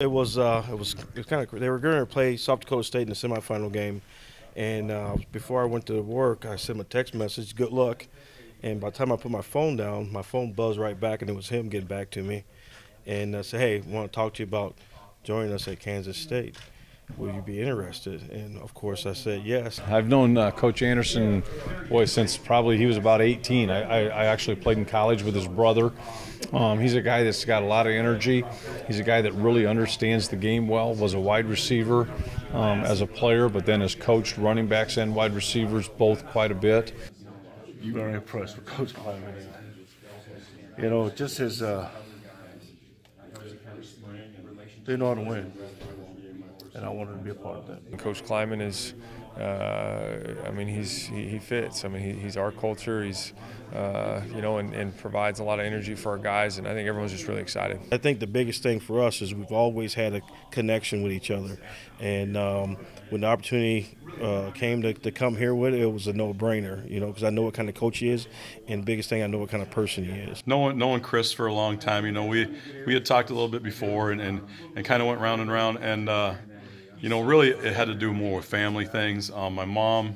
It was kind of, they were going to play South Dakota State in the semifinal game, and before I went to work, I sent him a text message, good luck, and by the time I put my phone down, my phone buzzed right back, and it was him getting back to me, and I said, hey, I want to talk to you about joining us at Kansas State. Will you be interested? And of course I said yes. I've known Coach Anderson, boy, since probably he was about 18. I actually played in college with his brother. He's a guy that's got a lot of energy. He's a guy that really understands the game well, was a wide receiver as a player, but then has coached running backs and wide receivers both quite a bit. You're very impressed with Coach Kleiman. You know, just his, they know how to win. And I wanted to be a part of that. Coach Kleiman is, I mean, he fits. I mean, he's our culture. He's, you know, and provides a lot of energy for our guys. And I think everyone's just really excited. I think the biggest thing for us is we've always had a connection with each other. And when the opportunity came to come here with it, it was a no-brainer, you know, because I know what kind of coach he is, and the biggest thing, I know what kind of person he is. Knowing Chris for a long time, you know, we had talked a little bit before and kind of went round and round, and you know, really it had to do more with family things. My mom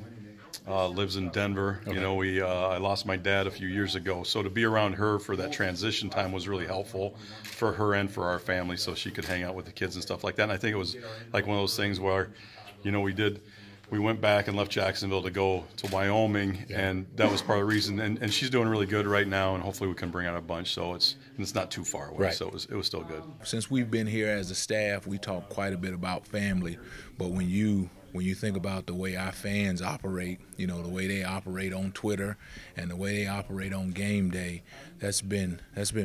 lives in Denver. Okay. You know, I lost my dad a few years ago, so to be around her for that transition time was really helpful for her and for our family, so she could hang out with the kids and stuff like that. And I think it was like one of those things where, you know, we went back and left Jacksonville to go to Wyoming, and that was part of the reason. And she's doing really good right now, and hopefully we can bring out a bunch. So it's not too far away, right. So it was still good. Since we've been here as a staff, we talk quite a bit about family. But when you think about the way our fans operate, you know, the way they operate on Twitter and the way they operate on game day, that's been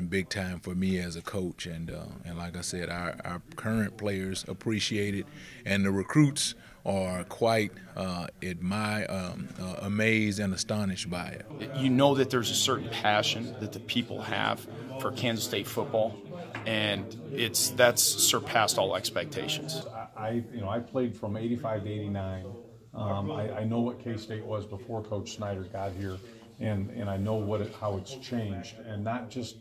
big time for me as a coach. And like I said, our current players appreciate it, and the recruits are quite amazed and astonished by it. You know that there's a certain passion that the people have for Kansas State football, and that's surpassed all expectations. I played from '85 to '89. I know what K-State was before Coach Snyder got here, and I know how it's changed, and not just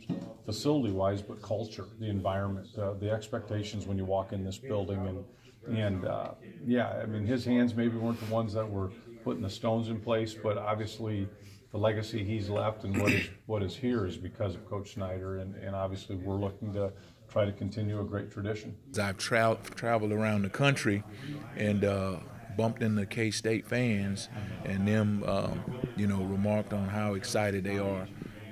facility-wise, but culture, the environment, the expectations when you walk in this building, and yeah, I mean, his hands maybe weren't the ones that were putting the stones in place, but obviously the legacy he's left and what is here is because of Coach Snyder, and obviously we're looking to try to continue a great tradition. I've traveled around the country and bumped into K-State fans, and them, you know, remarked on how excited they are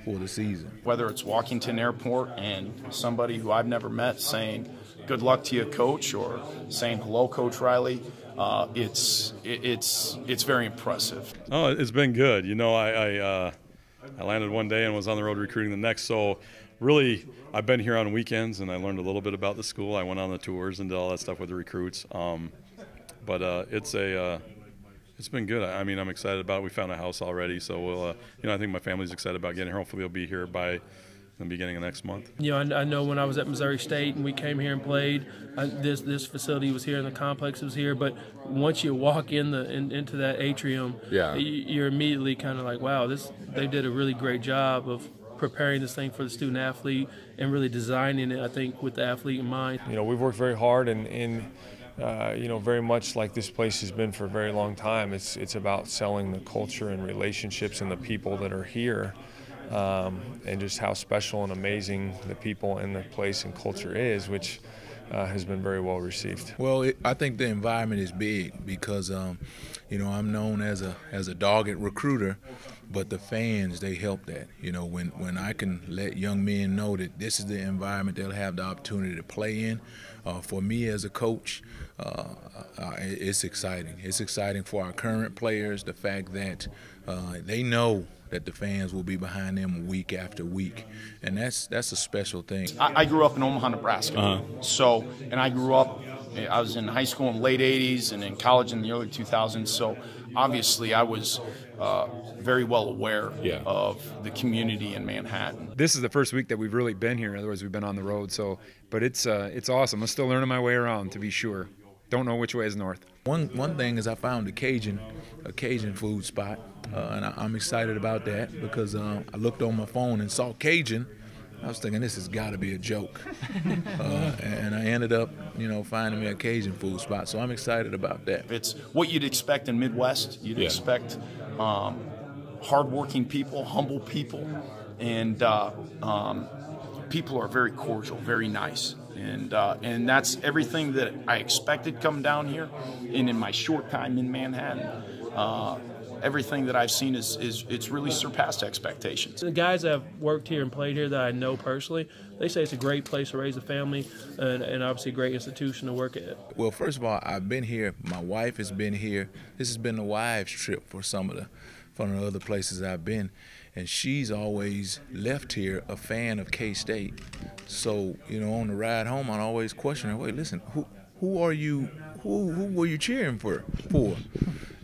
for the season. Whether it's Washington Airport and somebody who I've never met saying, "Good luck to you, Coach," or saying, "Hello, Coach Riley," it's very impressive. Oh, it's been good. You know, I landed one day and was on the road recruiting the next. So really, I've been here on weekends, and I learned a little bit about the school. I went on the tours and did all that stuff with the recruits. But it's been good. I mean, I'm excited about it. We found a house already, so we'll, you know, I think my family's excited about getting here. Hopefully, we'll be here by the beginning of next month. You know, I know when I was at Missouri State and we came here and played, this facility was here and the complex was here, but once you walk into that atrium, yeah, you're immediately kind of like, wow, they did a really great job of preparing this thing for the student athlete and really designing it, I think, with the athlete in mind. You know, we've worked very hard, and you know, very much like this place has been for a very long time. It's about selling the culture and relationships and the people that are here. And just how special and amazing the people in the place and culture is, which has been very well received. Well, I think the environment is big because, you know, I'm known as a dogged recruiter, but the fans, they help that. You know, when I can let young men know that this is the environment they'll have the opportunity to play in, for me as a coach, it's exciting. It's exciting for our current players, the fact that they know that the fans will be behind them week after week, and that's a special thing. I grew up in Omaha, Nebraska, so, and I grew up, I was in high school in the late 80s and in college in the early 2000s, so obviously I was very well aware of the community in Manhattan. This is the first week that we've really been here, otherwise we've been on the road, so, but it's awesome. I'm still learning my way around, to be sure. Don't know which way is north. One thing is I found a Cajun food spot, and I'm excited about that because I looked on my phone and saw Cajun, I was thinking this has got to be a joke, and I ended up, finding me a Cajun food spot. So I'm excited about that. It's what you'd expect in Midwest. You'd expect hardworking people, humble people, and people are very cordial, very nice. And that's everything that I expected coming down here. And in my short time in Manhattan, everything that I've seen it's really surpassed expectations. The guys that have worked here and played here that I know personally, they say it's a great place to raise a family and obviously a great institution to work at. Well, first of all, I've been here. My wife has been here. This has been the wives' trip for some of the other places I've been. And she's always left here a fan of K-State. So, on the ride home, I'd always question her, wait, listen, who are you, who were you cheering for?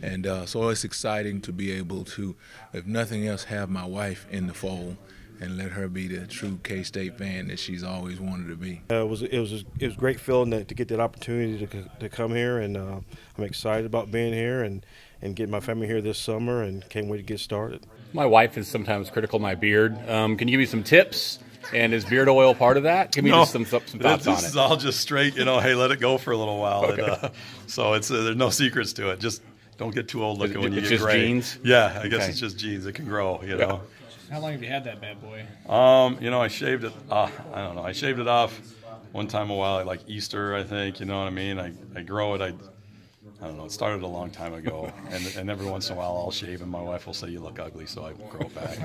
And so it's exciting to be able to, if nothing else, have my wife in the fold and let her be the true K-State fan that she's always wanted to be. It was a great feeling to get that opportunity to come here, and I'm excited about being here and getting my family here this summer, and can't wait to get started. My wife is sometimes critical of my beard. Can you give me some tips? And is beard oil part of that? Give me just some thoughts on it. This is all just straight, hey, let it go for a little while. Okay. And, so it's there's no secrets to it. Just don't get too old looking when you get just gray. genes? Yeah, I guess it's just genes. It can grow, know. How long have you had that bad boy? I shaved it. I don't know. I shaved it off one time a while, like Easter, I think. You know what I mean? I grow it. I don't know. It started a long time ago, and every once in a while I'll shave, and my wife will say you look ugly, so I grow it back.